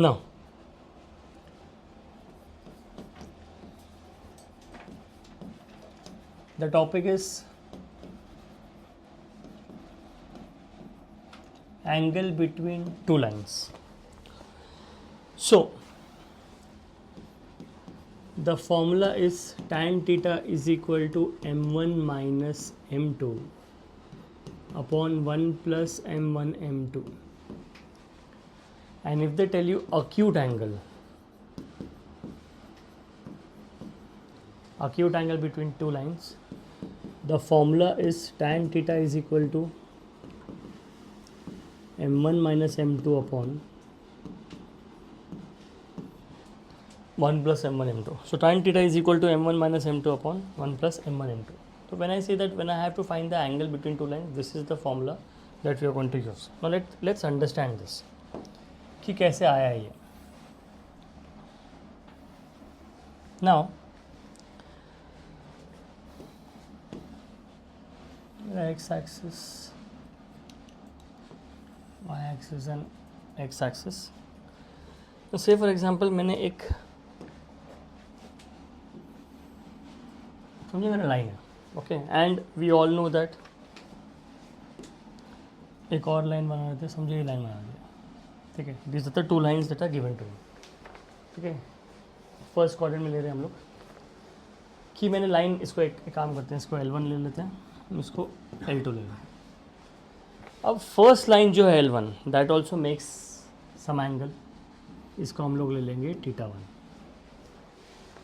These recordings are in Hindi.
Now, the topic is angle between two lines. So, the formula is tan theta is equal to m1 minus m2 upon 1 plus m1 m2. And if they tell you acute angle between two lines, the formula is tan theta is equal to m1 minus m2 upon 1 plus m1 m2. So tan theta is equal to m1 minus m2 upon 1 plus m1 m2. So when I say that, when I have to find the angle between two lines, this is the formula that we are going to use. Now let's understand this कि कैसे आया ये. Now x axis, y axis and x axis. So say for example मैंने एक समझे मेरा लाइन है, okay, and we all know that एक और लाइन बना देते, समझे ये लाइन बना दिया, ठीक है. This are the two lines that are given to me, ठीक है. फर्स्ट क्वाड्रेंट में ले रहे हैं हम लोग कि मैंने लाइन, इसको एक काम करते हैं, इसको L1 ले लेते हैं, इसको L2 ले लेते हैं. अब फर्स्ट लाइन जो है L1 that also makes some angle, इसको हम लोग ले लेंगे θ1.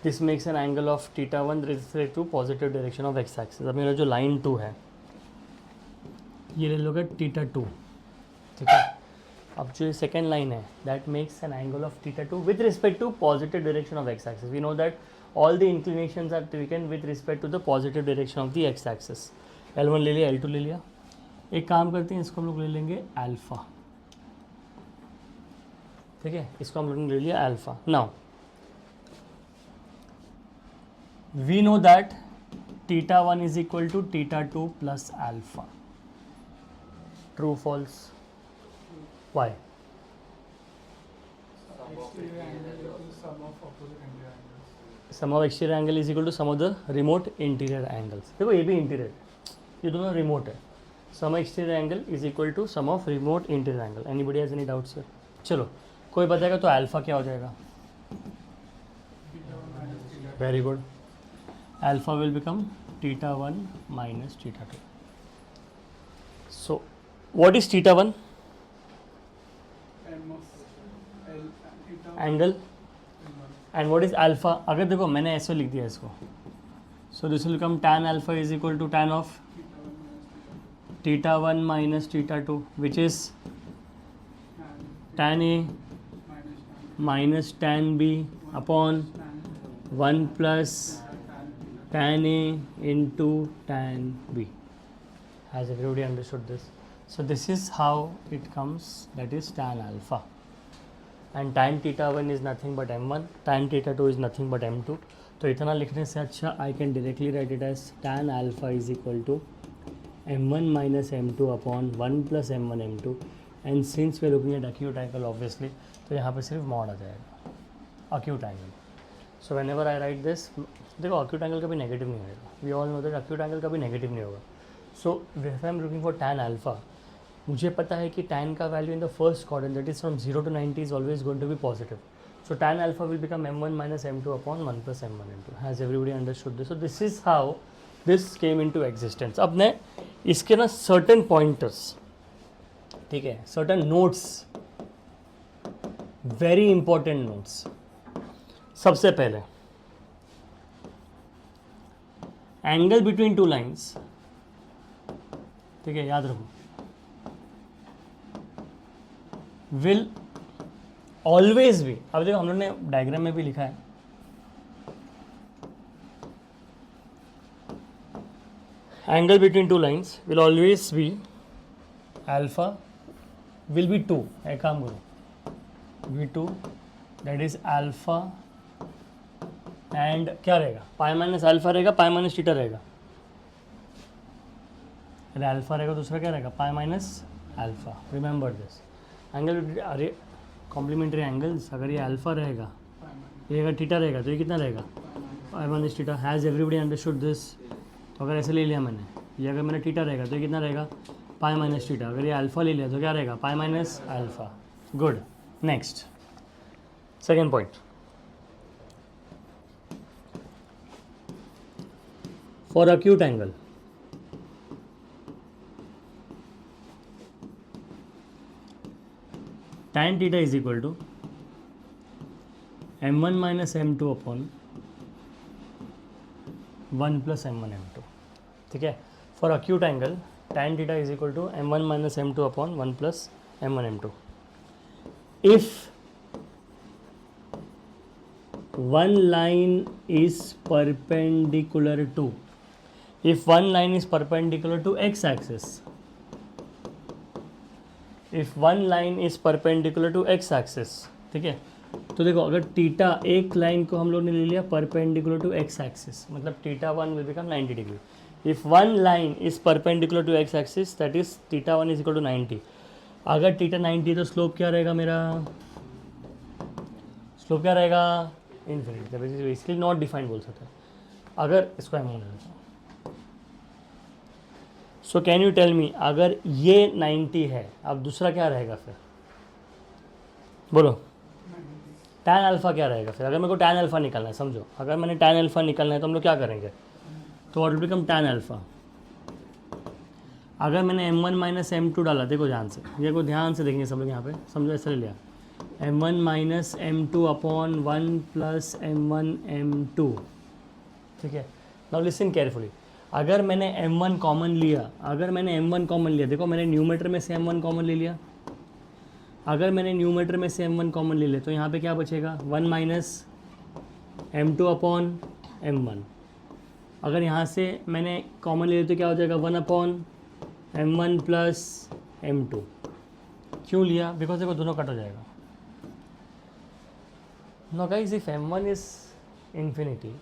This makes an angle of θ1 respect to positive direction of x axis. अब मेरा जो लाइन 2 है ये ले लोगे θ2, ठीक है. अब जो सेकेंड लाइन है that makes an angle of θ2 with respect to positive direction of x axis. We know that all the inclinations are taken with respect to the positive direction of the x axis. L1 ले लिया, L2 ले लिया. एक काम करते हैं, इसको हम लोग ले लेंगे अल्फा, ठीक है. इसको हम लोग ले लिया alpha. Now we know that θ1 is equal to θ2 plus alpha. True, false? Why? Sum of exterior angle is equal to sum of the remote interior angles. देखो ये भी इंटीरियर, ये दोनों रिमोट है. Sum of exterior angle is equal to sum of remote interior angle. Anybody has any doubts here? चलो कोई बताएगा तो अल्फा क्या हो जाएगा? Very good. Alpha will become θ1 minus θ2. So, what is θ1? Angle. And what is alpha? अगर देखो मैंने ऐसे लिख दिया इसको, so this will become tan alpha is equal to tan of θ1 minus θ2, which is tan A minus tan B upon 1 plus tan A into tan B. Has everybody understood this? So this is how it comes, that is tan alpha. And tan θ1 is nothing but m1, tan θ2 is nothing but m2. तो इतना लिखने से अच्छा I can directly write it as tan alpha is equal to m1 minus m2 upon 1 plus m1 m2. And since we are looking at acute angle obviously, तो यहाँ पे सिर्फ मॉड आ जाएगा, acute angle. So whenever I write this, देखो acute angle कभी नेगेटिव नहीं होगा. We all know that acute angle कभी नेगेटिव नहीं होगा. So if I am looking for tan alpha, मुझे पता है कि tan का value in the first quadrant that is from 0 to 90 is always going to be positive. So tan alpha will become m1 minus m2 upon 1 plus m1 m2. Has everybody understood this? So this is how this came into existence. अब ने इसके ना certain pointers, ठीक है, certain notes, very important notes. सबसे पहले एंगल बिटवीन टू लाइंस, ठीक है, याद रखो, विल ऑलवेज भी, अब देखो हम लोग ने डायग्राम में भी लिखा है, angle between two lines will always be alpha will be 2. एक काम करो, V2 that is alpha and क्या रहेगा, पाई माइनस अल्फा रहेगा, पाई माइनस थीटा रहेगा, अल्फा रहेगा, दूसरा क्या रहेगा, pi minus alpha. Remember this angle. अरे कॉम्प्लीमेंट्री एंगल्स, अगर ये अल्फा रहेगा, ये अगर थीटा रहेगा तो ये कितना रहेगा, pi minus theta. Has everybody understood this? तो अगर ऐसे ले लिया मैंने, ये अगर मैंने थीटा रहेगा तो ये कितना रहेगा, पाई माइनस थीटा। अगर ये अल्फा ले लिया तो क्या रहेगा, pi minus alpha. Good. Next second point, for acute angle tan theta is equal to m1 minus m2 upon 1 plus m1 m2। ठीक है, for acute angle tan theta is equal to m1 minus m2 upon 1 plus m1 m2। If one line is perpendicular to, if one line is perpendicular to x axis, if one line is perpendicular to x axis, ठीक है, तो देखो अगर टीटा, एक लाइन को हम लोग ने ले लिया परपेंडिकुलर टू एक्स एक्सिस, मतलब theta one will become 90 degree. If one line is perpendicular to x axis that is theta one is equal to 90। अगर टीटा 90 तो स्लोप क्या रहेगा मेरा, स्लोप क्या रहेगा, इन्फिनिटी। बेसिकली नॉट डिफाइंड बोल सकते हैं। अगर इसको हम बोल देता हूँ, so can you tell me, अगर ये 90 है, अब दूसरा क्या रहेगा फिर, बोलो, tan अल्फ़ा क्या रहेगा फिर। अगर मेरे को tan अल्फ़ा निकालना है, समझो अगर मैंने tan अल्फ़ा निकालना है तो हम लोग क्या करेंगे, तो what will become tan alpha. अगर मैंने m1 माइनस m2 डाला, देखो ध्यान से, ये को ध्यान से देखेंगे सब लोग यहाँ पे, समझो ऐसे ले लिया, m1 minus m2 upon 1 plus m1 m2। ठीक है, नाउ लिसन केयरफुली। अगर मैंने m1 कॉमन लिया, अगर मैंने m1 कॉमन लिया, देखो मैंने न्यूमेटर में से m1 कॉमन ले लिया, अगर मैंने न्यूमेटर में से m1 कॉमन ले लिया तो यहाँ पे क्या बचेगा, 1 माइनस m2 अपॉन m1। अगर यहाँ से मैंने कॉमन ले लिया तो क्या हो जाएगा, 1 अपॉन m1 प्लस m2। क्यों लिया, बिकॉज देखो दोनों कट हो जाएगा। No guys, if m1 is infinity,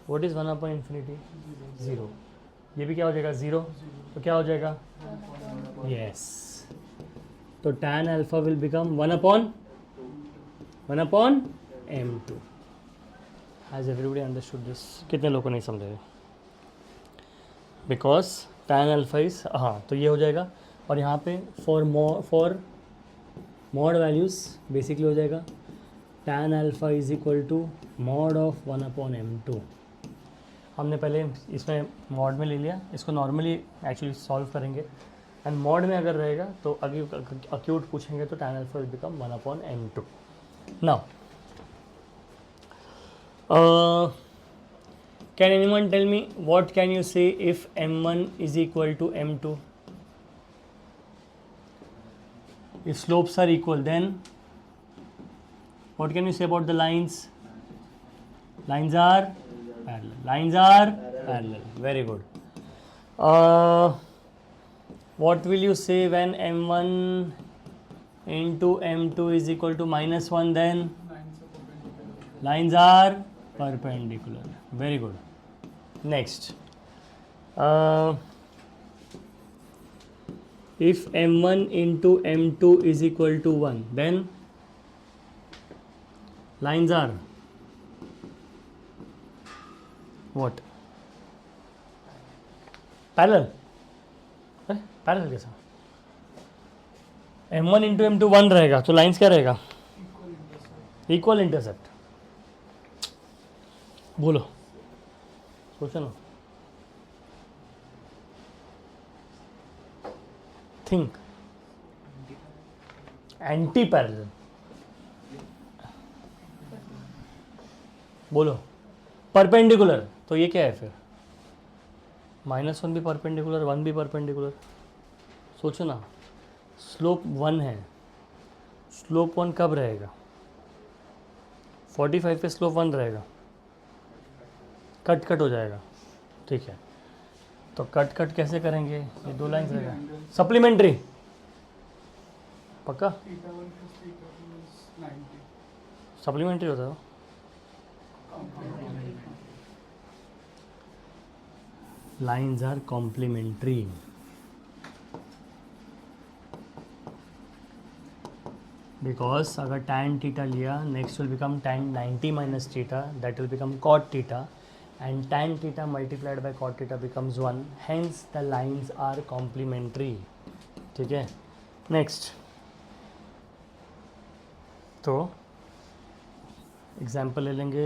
what is 1 upon infinity, 0। ये भी क्या हो जाएगा, 0, तो क्या हो जाएगा, यस, तो tan alpha will become 1 upon m2। Has everybody understood this? कितने लोगों को नहीं समझे, बिकॉज tan अल्फ़ा इज, हाँ, तो ये हो जाएगा। और यहाँ पे फॉर मॉड वैल्यूज़ बेसिकली हो जाएगा tan alpha is equal to mod of 1 upon m2। हमने पहले इसमें मॉड में ले लिया, इसको नॉर्मली एक्चुअली सॉल्व करेंगे, एंड मॉड में अगर रहेगा तो अक्यूट पूछेंगे तो tan alpha will become 1 upon m2। Now can anyone tell me what can you say if m1 is equal to m2? If slopes are equal then what can you say about the lines? Lines are parallel. Lines are parallel. Very good. What will you say when m1 into m2 is equal to -1? Then lines are perpendicular. Very good. Next, if m1 into m2 is equal to 1, then lines are what? Parallel. Parallel कैसा, m1 इंटू m2 1 रहेगा तो लाइन्स क्या रहेगा, इक्वल इंटरसेप्ट। बोलो, सोचो ना, थिंक, एंटी पैरेलल। बोलो, परपेंडिकुलर, तो ये क्या है फिर, -1 भी परपेंडिकुलर, 1 भी परपेंडिकुलर। सोचो ना, स्लोप 1 है, स्लोप 1 कब रहेगा, 45 पे स्लोप 1 रहेगा, कट हो जाएगा। ठीक है, तो कट कैसे करेंगे, ये 2 लाइन्स रहेगा, सप्लीमेंट्री, पक्का सप्लीमेंट्री होता है। Lines are complementary. बिकॉज अगर tan थीटा लिया, next will become tan 90 minus theta, that will become cot theta, and tan theta multiplied by cot theta becomes 1, hence the lines are complementary. ठीक है, नेक्स्ट तो एग्जाम्पल ले लेंगे,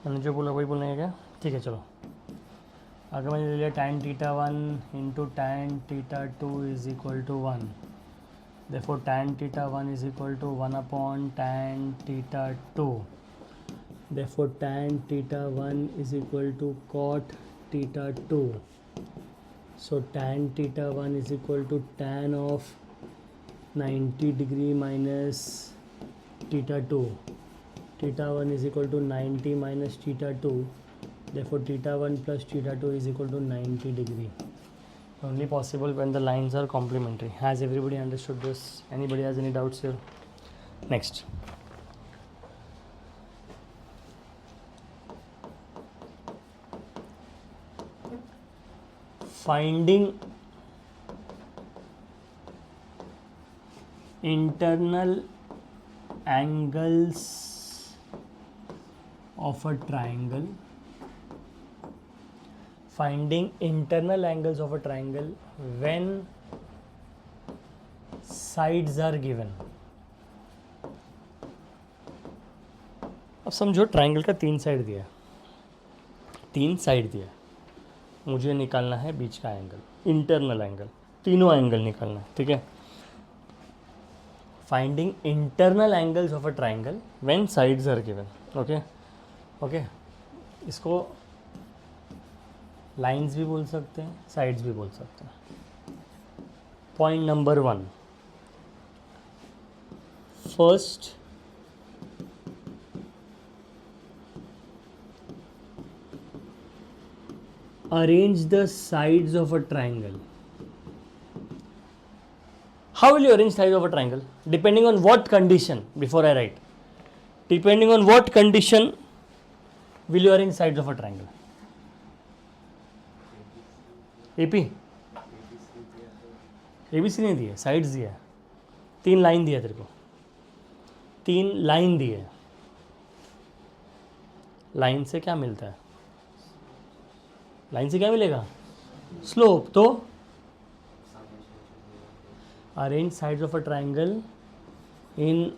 मैंने जो बोला वही बोलना है क्या? ठीक है चलो, अगर मैंने ले लिया tan theta 1 into tan theta 2 is equal to 1, therefore tan theta 1 is equal to 1 upon tan theta 2, therefore tan theta 1 is equal to cot theta 2, so tan theta 1 is equal to tan of 90 degree minus theta 2, theta 1 is equal to 90 minus theta 2, therefore theta 1 plus theta 2 is equal to 90 degree. Only possible when the lines are complementary. Has everybody understood this? Anybody has any doubts here? Next. Finding internal angles of a triangle. Finding internal angles of a triangle when sides are given. अब समझो ट्राइंगल का 3 साइड दिया, 3 साइड दिया, मुझे निकालना है बीच का एंगल, इंटरनल एंगल, तीनों एंगल निकालना है, ठीक है। Finding internal angles of a triangle when sides are given, okay okay, इसको लाइंस भी बोल सकते हैं, साइड्स भी बोल सकते हैं। Point number 1, first arrange the sides of a triangle. How will you arrange sides of a triangle? Depending on what condition, before I write, depending on what condition will you arrange sides of a triangle? AP ABC नहीं दिया, साइड्स दिया, 3 लाइन दिया तेरे को, 3 लाइन दिए, लाइन से क्या मिलता है? लाइन से क्या मिलेगा? स्लोप। तो arrange sides of a triangle in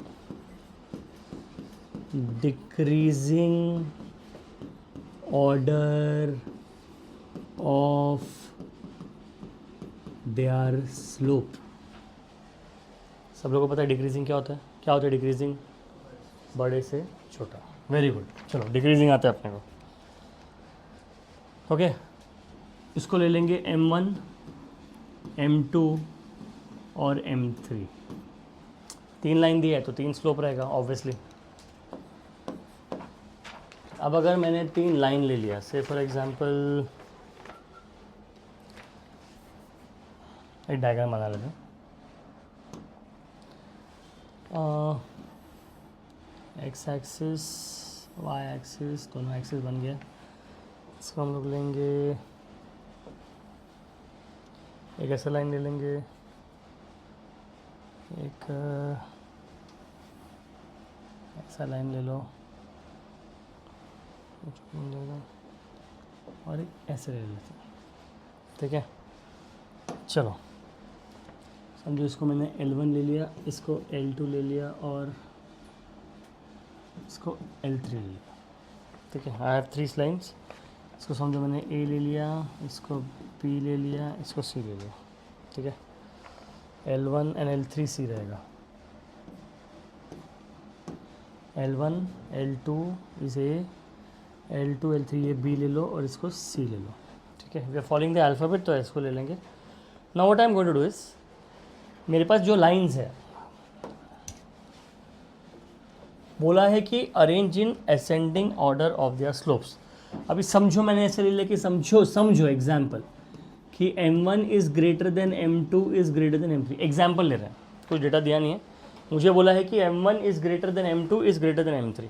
decreasing order of there slope. सब लोगों को पता है डिक्रीजिंग क्या होता है? क्या होता है डिक्रीजिंग? बड़े से छोटा। वेरी गुड, चलो डिक्रीजिंग आता है अपने को, ओके। इसको ले लेंगे M1, M2 और M3। 3 लाइन दी है तो 3 स्लोप रहेगा ऑब्वियसली। अब अगर मैंने 3 लाइन ले लिया, से फॉर एग्जांपल एक डायग्राम बना लेते हैं, एक्स एक्सिस वाई एक्सिस, दोनों एक्सिस बन गया। इसको हम लोग लेंगे, एक ऐसा लाइन ले लेंगे, एक ऐसा लाइन ले लो और एक ऐसे ले लेते हैं, ठीक है। चलो समझो इसको मैंने L1 ले लिया, इसको L2 ले लिया और इसको L3 ले लिया, ठीक है। I have 3 lines. इसको समझो मैंने A ले लिया, इसको B ले लिया, इसको C ले लिया, ठीक है। L1 एंड L3 C रहेगा, L1 L2 is A, L2 L3 ये B ले लो और इसको C ले लो, ठीक है। We are following the alphabet, तो इसको ले लेंगे। Now what I am going to do is, मेरे पास जो लाइंस है बोला है कि arrange in ascending order of their slopes. अभी समझो मैंने ऐसे ले लिया कि समझो एग्जाम्पल कि M1 is greater than M2 is greater than M3। Example ले रहे हैं, कुछ डेटा दिया नहीं है, मुझे बोला है कि M1 is greater than M2 is greater than M3।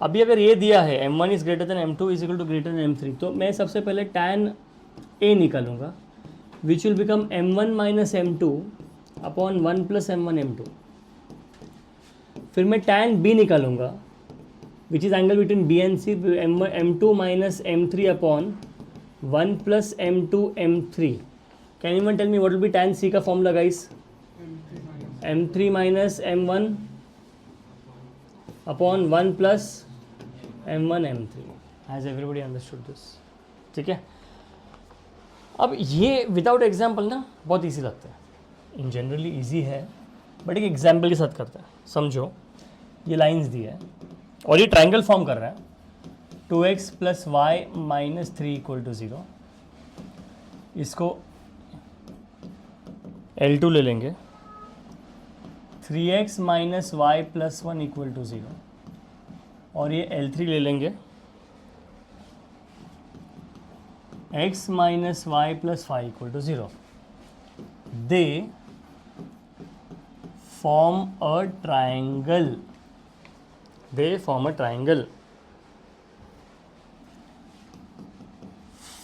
अभी अगर ये दिया है M1 is greater than M2 is equal to greater than M3, तो मैं सबसे पहले tan A निकालूंगा, which will become M1 minus M2 upon 1 plus M1 M2। फिर मैं tan B निकालूंगा which is angle between B and C, M2 minus M3 upon 1 plus M2 M3. Can you tell me what will B tan C का formula guys? M3 minus M1 upon 1 plus M1 M3. Has everybody understood this? ठीक है. अब ये विदाउट एग्जाम्पल ना बहुत ईजी लगता है, इन जनरली ईजी है, बट एक एग्जाम्पल के साथ करता है. समझो ये लाइंस दी है और ये ट्रायंगल फॉर्म कर रहा है 2x plus y minus 3 equal to 0. इसको L2 ले लेंगे, 3x minus y plus 1 equal to 0, और ये L3 ले लेंगे, x minus y plus 5 equal to 0. They form a triangle. They form a triangle.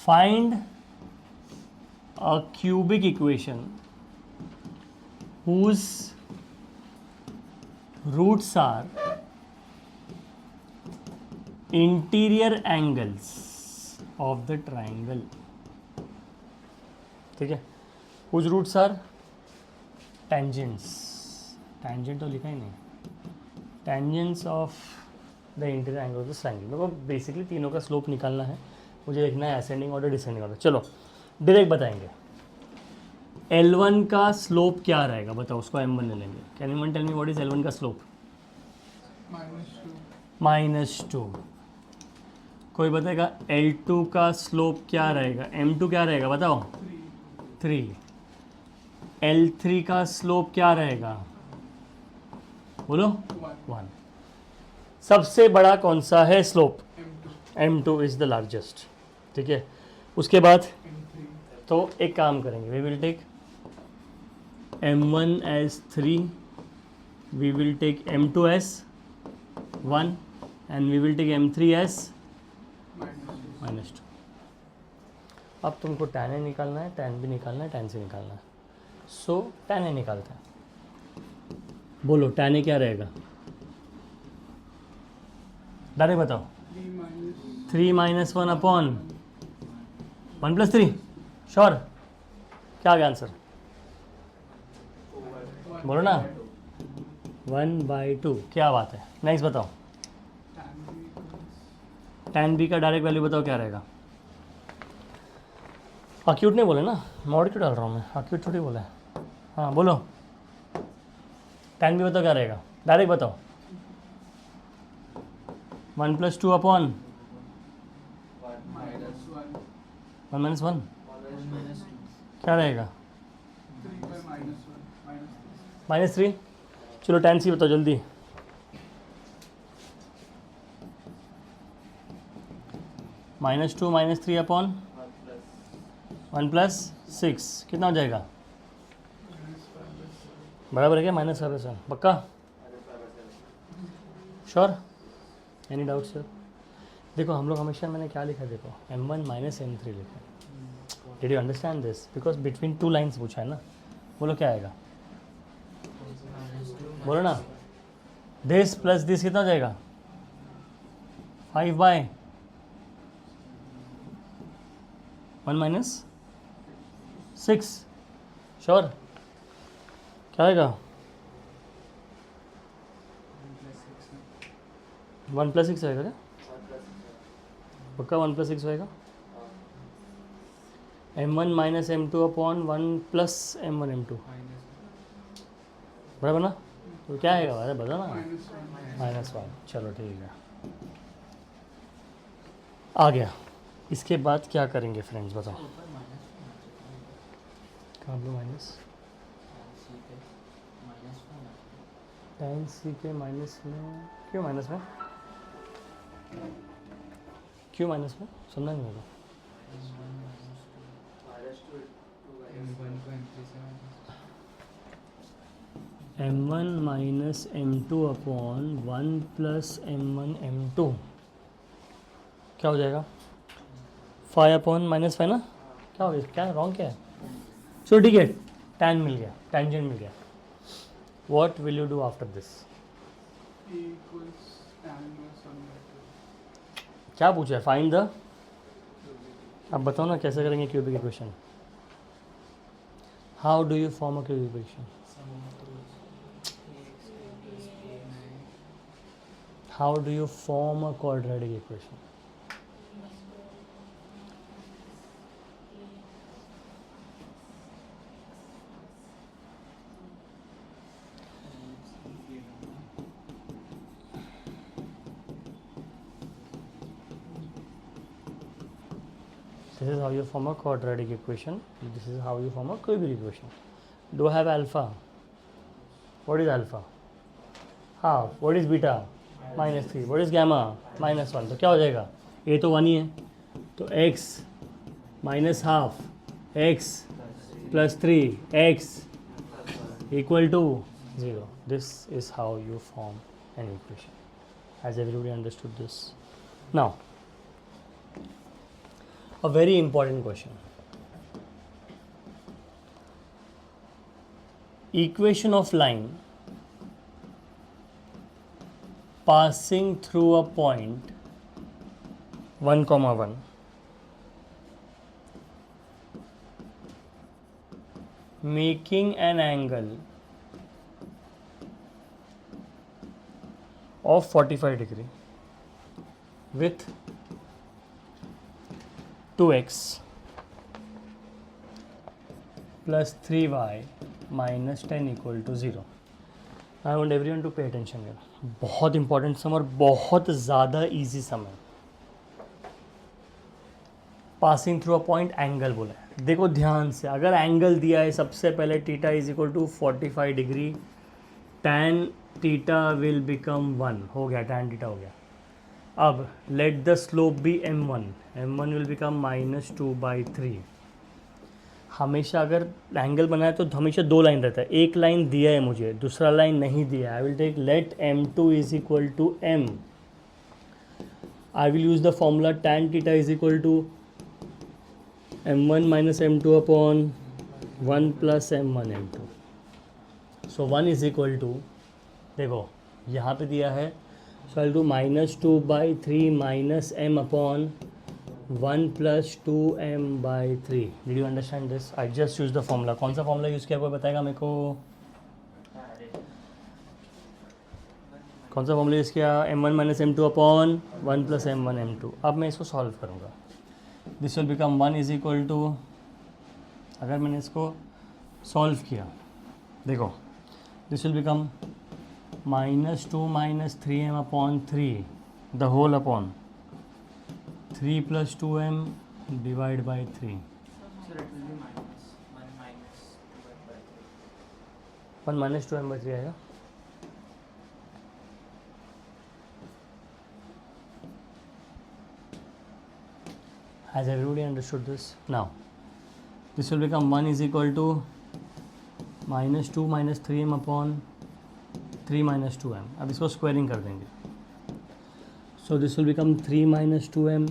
Find a cubic equation whose roots are interior angles of the triangle. ठीक है. whose roots are tangents. tangent तो लिखा ही नहीं, tangents of the interior angle of the triangle. मेरे को बेसिकली तीनों का स्लोप निकालना है, मुझे देखना है असेंडिंग ऑर्डर डिसेंडिंग ऑर्डर. चलो डायरेक्ट बताएंगे. L1 का स्लोप क्या रहेगा बताओ, उसको M1 ले लेंगे. Can you tell me what is L1 का स्लोप? -2. कोई बताएगा L2 का स्लोप क्या रहेगा? M2 क्या रहेगा बताओ? 3. L3 का स्लोप क्या रहेगा बोलो? 1. सबसे बड़ा कौन सा है slope? M2 is the largest. ठीक है. उसके बाद तो एक काम करेंगे, we will take M1 as 3, we will take M2 as 1 and we will take M3 as -2. अब तुमको tan A निकालना है, tan B निकालना है, tan C निकालना है. सो tan A निकालते हैं. बोलो tan A क्या रहेगा? डायरेक्ट बताओ. 3 माइनस 1 अपॉन 1 प्लस 3. श्योर? क्या आ गया आंसर? बोलो ना. 1/2. क्या बात है. नेक्स्ट बताओ. tan B का डायरेक्ट वैल्यू बताओ क्या रहेगा? अक्यूट नहीं बोले ना, मॉड क्यों डाल रहा हूँ मैं, अक्यूट थोड़ी बोला है. हाँ बोलो. tan B बताओ क्या रहेगा? डायरेक्ट बताओ. 1 प्लस 2 अपॉन 1 माइनस 1 क्या रहेगा? -3. चलो tan C बताओ जल्दी. -2 -3 अपॉन 1 प्लस 6 कितना हो जाएगा? बराबर है क्या? -5/7. पक्का? श्योर? Any doubt sir? देखो हम लोग हमेशा, मैंने क्या लिखा है देखो, M1 माइनस M3 लिखा है. Did you understand this? Because between 2 lines पूछा है ना. बोलो क्या आएगा? बोलो ना. दिस प्लस दिस कितना हो जाएगा? 5/1 -6. श्योर? क्या आएगा? 1 प्लस 6 आएगा क्या? पक्का 1 प्लस 6 आएगा? M1 minus M2 upon 1 plus M1 M2 बराबर ना. तो क्या आएगा? अरे बता ना. -1. चलो ठीक है, आ गया. इसके बाद क्या करेंगे फ्रेंड्स बताओ? कहाँ पे माइनस? tan C के माइनस में क्यों? माइनस में क्यों? माइनस में समझा नहीं होगा. M1 minus M2 upon 1 plus M1 M2 क्या हो जाएगा? 5 अपॉन -5 ना. क्या हो गया? क्या रॉन्ग क्या है? चलो ठीक है, tan मिल गया, टेंजेंट मिल गया. What will you do after this? क्या पूछा है? फाइंड द, अब बताओ ना कैसे करेंगे cubic equation. How do you form a cubic equation? How do you form a quadratic equation? This is how you form a quadratic equation. This is how you form a cubic equation. Do I have alpha? What is alpha? Half. What is beta? -3. What is gamma? -1. तो क्या हो जाएगा? ये तो 1 ही है, तो x minus half x plus 3 x equal to 0. This is how you form an equation. Has everybody understood this? Now, a very important question. Equation of line passing through a point 1, 1 making an angle of 45 degree with 2x plus 3y minus 10 equal to 0. I want everyone to pay attention here. बहुत इंपॉर्टेंट सम और बहुत ज़्यादा इजी सम है. Passing through a point angle बोला है. देखो ध्यान से, अगर एंगल दिया है सबसे पहले theta is equal to 45 degree, tan theta will become 1 हो गया, tan थीटा हो गया. अब let the slope be m1 will become -2/3. हमेशा अगर एंगल बनाए तो हमेशा 2 लाइन रहता है. एक लाइन दिया है मुझे, दूसरा लाइन नहीं दिया है. I will take let m2 is equal to m. I will use the formula tan theta is equal to m1 minus m2 upon 1 plus m1 m2. So 1 is equal to, देखो यहाँ पे दिया है, so I'll do -2/3 minus m upon 1 plus 2m by 3. Did you understand this? I just use the formula. कौन सा फॉर्मूला यूज़ किया कोई बताएगा मेरे को? कौन सा फॉर्मूला यूज़ किया? m1 minus m2 upon 1 plus m1 m2. अब मैं इसको सॉल्व करूँगा. This will become 1 is equal to, अगर मैंने इसको सॉल्व किया, देखो this will become -2 minus 3m upon 3 the whole upon 3 plus 2m divided by 3. So it will be -1 minus 2m by 3. 1 minus 2m by 3 आएगा. Has everybody understood this? Now this will become 1 is equal to -2 minus 3m upon 3 minus 2m. अब इसको स्क्वायरिंग कर देंगे. So this will become 3 minus 2m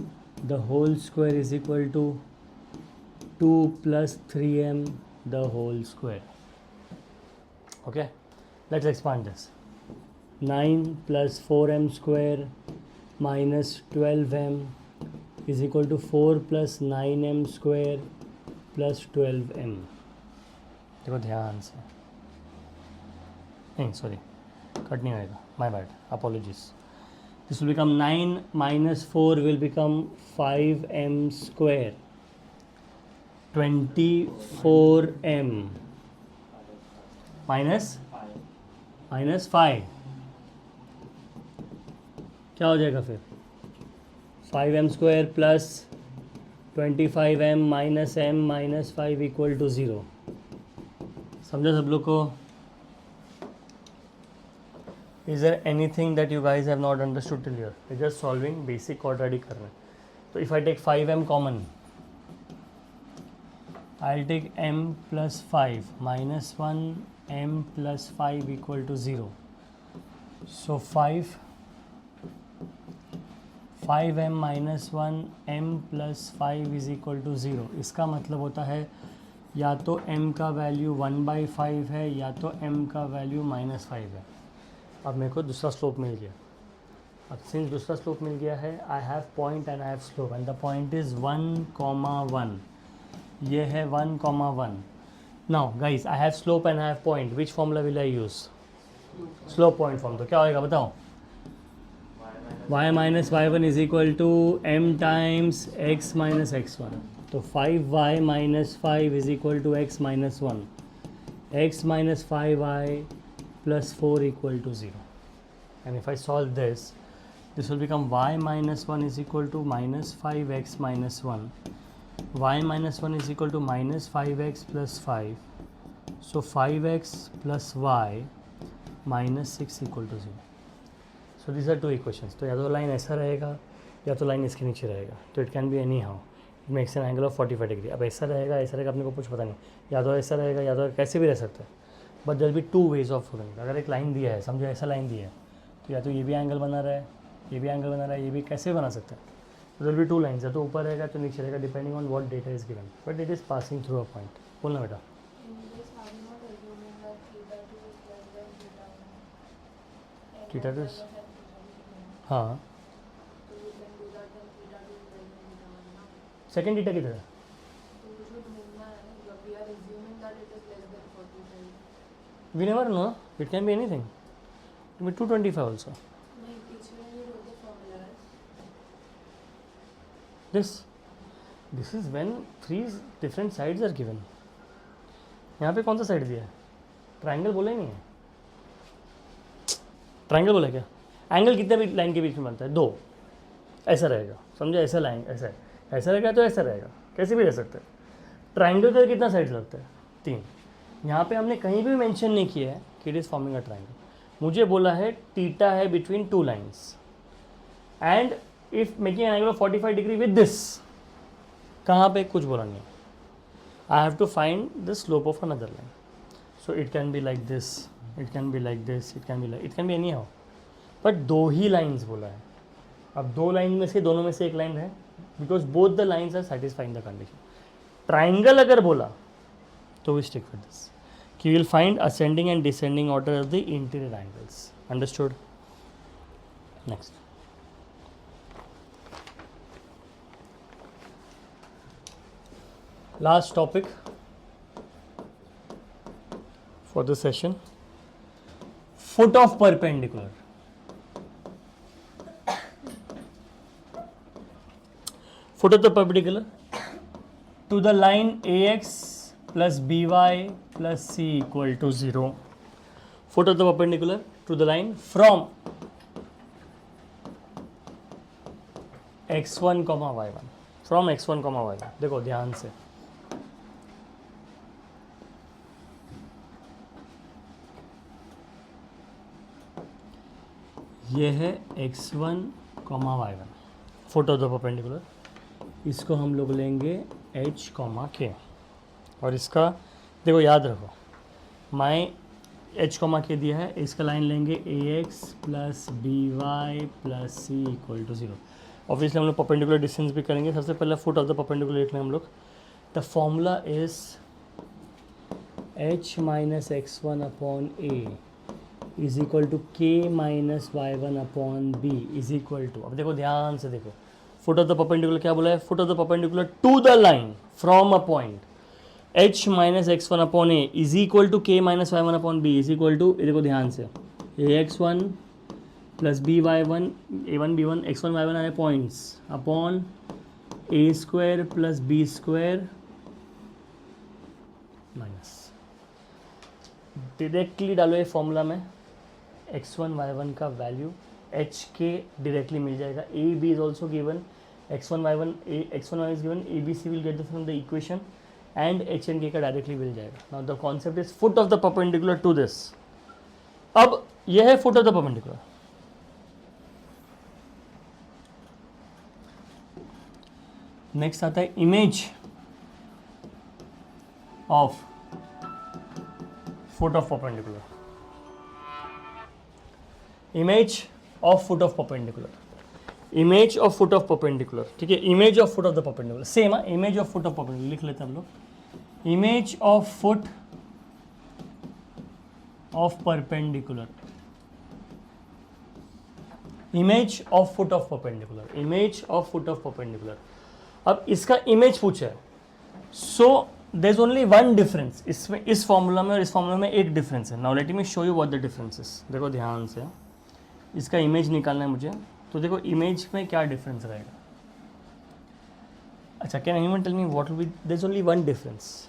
the whole square is equal to 2 plus 3m the whole square. Okay, let's expand this. 9 plus 4m square minus 12m is equal to 4 plus 9m square plus 12m. देखो ध्यान से, नहीं सॉरी कट नहीं आएगा, my bad, apologies. This will become 9 minus 4 will become 5m square 24m minus 5. क्या हो जाएगा फिर? 5m square plus 25m minus m minus 5 equal to 0. समझा सब लोग को? Is there anything that you guys have not understood till here? We're just solving basic quadratic कर रहे हैं. So if I take 5m common, I'll take m plus 5 minus 1 m plus 5 equal to 0. So 5m minus 1 m plus 5 is equal to 0. इसका मतलब होता है या तो m का वैल्यू 1/5 है या तो m का वैल्यू -5 है. अब मेरे को दूसरा स्लोप मिल गया. अब सिंस दूसरा स्लोप मिल गया है, I have point and I have slope and the point is 1,1. ये है 1,1. Now guys I have slope and I have point. Which formula will I use? Slope point form. तो क्या होएगा बताओ? y minus y1 is equal to m times x minus x1. तो 5y minus 5 is equal to x minus 1. x minus 5y plus 4 equal to 0. And if I solve this, this will become y minus 1 is equal to minus 5x minus 1. Y minus 1 is equal to minus 5x plus 5. So 5x plus y minus 6 equal to 0. So these are two equations. तो या तो लाइन ऐसा रहेगा या तो लाइन इसके नीचे रहेगा. तो it can be any how. It makes an angle of 45 degree. अब ऐसा रहेगा अपने को कुछ पता नहीं. या तो ऐसा रहेगा या तो कैसे भी रह सकता है. But there be two ways of doing. अगर एक लाइन दिया है, समझो ऐसा लाइन दिया है, तो या तो ये भी एंगल बना रहा है, ये भी एंगल बना रहा है, ये भी कैसे बना सकता है. तो देयर बी टू लाइन्स. या तो ऊपर रहेगा तो नीचे रहेगा, depending on what data is given. But it is passing through a point. बोलना बेटा. Theta two. हाँ, सेकेंड थीटा किधर है? We never know. It can be anything. It can be 225 also. This is when three different sides are given. यहाँ पे कौन सा साइड दिया है? ट्राइंगल बोला ही नहीं है. ट्राइंगल बोला क्या? एंगल कितने भी लाइन के बीच में बनता है? 2. ऐसा रहेगा, समझो. ऐसा लाइन ऐसा है, ऐसा रहेगा तो ऐसा रहेगा, कैसे भी रह सकता है. ट्राइंगल का कितना साइड लगता है? 3. यहाँ पे हमने कहीं भी मेंशन नहीं किया है कि it is forming a triangle. मुझे बोला है थीटा है between two lines and if making an angle of 45 degree with this. कहाँ पे? कुछ बोला नहीं. I have to find the slope of another line. So it can be like this, it can be like this, it can be anyhow. बट 2 ही लाइन्स बोला है. अब 2 लाइन में से दोनों में से एक लाइन है, because both the lines are satisfying the condition. Triangle अगर बोला तो वी स्टिक विद दिस. कि will find ascending and descending order of the interior angles. Understood? Next. Last topic for the session, foot of perpendicular. Foot of the perpendicular to the line AX plus BY plus C equal to 0. Foot of the perpendicular to the line from x1 comma y1. From x1 comma y1. देखो ध्यान से. ये है x1 comma y1, foot of the perpendicular. इसको हम लोग लेंगे h कॉमा k और इसका देखो याद रखो, माई h कॉमा k दिया है, इसका लाइन लेंगे ax plus by plus c equal to 0. Obviously हम लोग परपेंडिकुलर डिस्टेंस भी करेंगे. सबसे पहले फुट ऑफ द परपेंडिकुलर लिख लें हम लोग. The formula is h minus x1 upon a is equal to k minus y1 upon b is equal to. अब देखो ध्यान से देखो, फुट ऑफ द परपेंडिकुलर क्या बोला है? Foot of the perpendicular to the line from a point h minus x1 upon a is equal to k minus y1 upon b is equal to, देखो ध्यान से, ax1 plus by1 a1 b1 x1 y1 आए points upon a square plus b square minus. Directly डालो ये फॉर्मूला में x1 y1 का वैल्यू, एच के डायरेक्टली मिल जाएगा. A B is also given, x1 y1 is given, A B C will get from the equation and H and K का डायरेक्टली मिल जाएगा. Now the concept is foot of the perpendicular to this. अब यह है foot of the perpendicular. Next आता है image of foot of perpendicular. Image of foot of perpendicular. Image of foot of perpendicular. ठीक है, image of foot of the perpendicular same है. Image of foot of perpendicular लिख लेते हैं हम लोग. Image of foot of perpendicular image of foot of perpendicular, image of foot of perpendicular. अब इसका इमेज पूछा है, so there is only one difference इसमें, इस फॉर्मूला में और इस फॉर्मूला में एक डिफरेंस है. Now let me show you what the difference is. देखो ध्यान से, इसका इमेज निकालना है मुझे, तो देखो इमेज में क्या डिफरेंस रहेगा. अच्छा, can anyone tell me what will be, there is only one difference.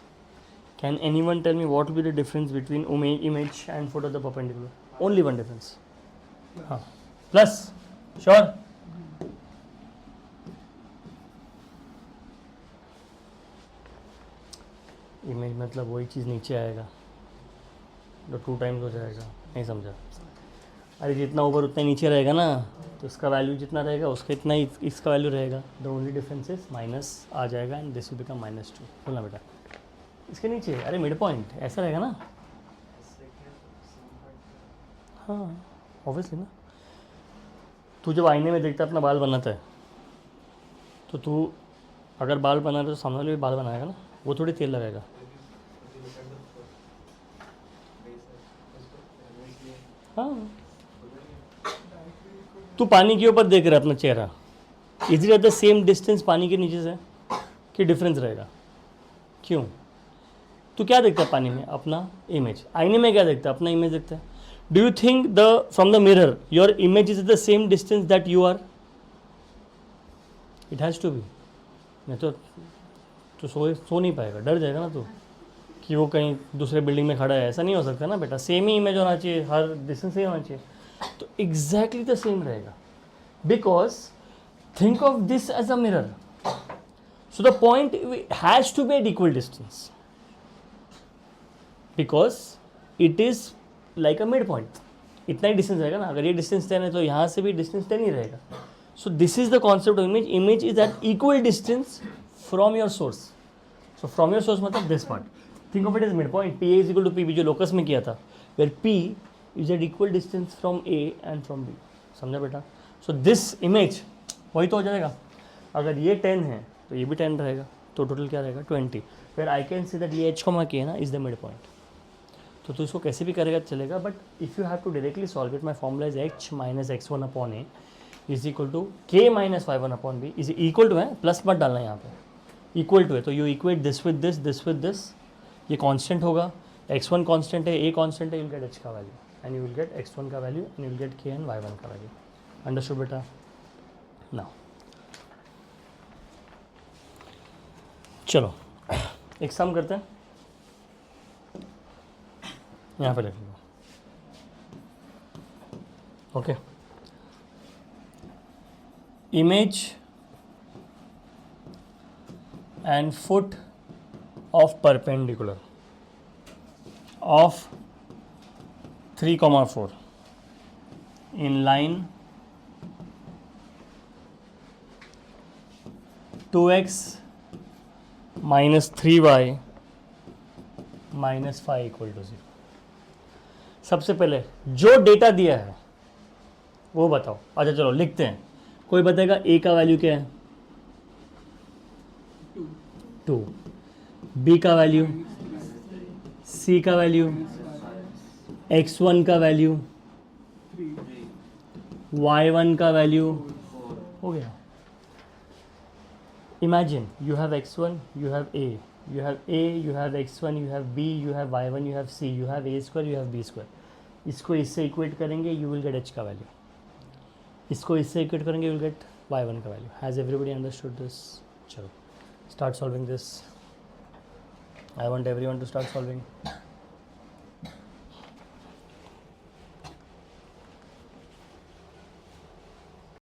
Can anyone tell me what will be the difference between image and foot of the perpendicular? Only one difference. हाँ, प्लस. श्योर? इमेज मतलब वही चीज़ नीचे आएगा तो 2 टाइम्स हो जाएगा. नहीं समझा? अरे जितना ऊपर उतना नीचे रहेगा ना, तो इसका वैल्यू जितना रहेगा उसका इतना ही इसका वैल्यू रहेगा. The only difference is minus आ जाएगा एंड दिस विल बिकम -2. बोलना बेटा, इसके नीचे, अरे मिड पॉइंट ऐसा रहेगा ना. हाँ ऑब्वियसली ना. तू जब आईने में देखता है अपना बाल बनाता है, तो तू अगर बाल बना रहे तो सामने वाले भी बाल बनाएगा ना, वो थोड़ी तेल लगाएगा. हाँ, तू पानी के ऊपर देख रहा है अपना चेहरा, is it at the same distance पानी के नीचे से कि डिफरेंस रहेगा? क्यों? तू क्या देखता है पानी में? अपना इमेज. आईने में क्या देखता है? अपना इमेज देखता है. Do you think the from the mirror your image is the same distance that you are? It has to be. नहीं तो सो नहीं पाएगा, डर जाएगा ना तू कि वो कहीं दूसरे बिल्डिंग में खड़ा है. ऐसा नहीं हो सकता ना बेटा, सेम ही इमेज होना चाहिए, हर डिस्टेंस सेम होना चाहिए. तो एग्जैक्टली द सेम रहेगा, because think of this as a mirror. So the point has to be at equal distance because it is like a mid point. इतना ही डिस्टेंस रहेगा ना. अगर ये डिस्टेंस 10 है तो यहाँ से भी डिस्टेंस 10 ही रहेगा. So this is the concept of image. Image is at equal distance from your source. So from your source मतलब this part. Think of it is mid point. P A is equal to P B, जो लोकस में किया था, where P is at equal distance from A and from B. समझा बेटा? सो दिस इमेज वही तो हो जाएगा. अगर ये 10 है तो ये भी 10 रहेगा, तो टोटल क्या रहेगा? 20. फिर आई कैन से दैट ये एच कॉमा के ना इज द मिड पॉइंट. तो तू इसको कैसे भी करेगा चलेगा, but if you have to directly solve it, my formula is h minus x1 upon A is equal to k minus y1 upon B. Is equal to है, प्लस मत डालना यहाँ पे, इक्वल टू है. तो you equate this with this, this with this. ये कांस्टेंट होगा, x1 कांस्टेंट है, a कांस्टेंट है, यू विल गेट h का value and you will get x1 का value and you will gate k and y1 का वैल्यू. अंडरस्टूड बेटा? नाउ चलो एक सम करते हैं. यहाँ पे लिख लो. Okay, image and foot of perpendicular of 3,4 in line 2x minus 3y minus 5 equal to 0. सबसे पहले जो डेटा दिया है वो बताओ. अच्छा चलो लिखते हैं. कोई बताएगा a का वैल्यू क्या है? 2. b का वैल्यू, c का वैल्यू, x1 का वैल्यू, y1 का वैल्यू. हो गया. Imagine you have x1, you have a, you have x1, you have b, you have y1, you have c, you have a square, you have b square. इसको इससे इक्वेट करेंगे, you will get h का वैल्यू. इसको इससे इक्वेट करेंगे, you will get y1 का value. Has everybody understood this? चलो start solving this. I want everyone to start solving.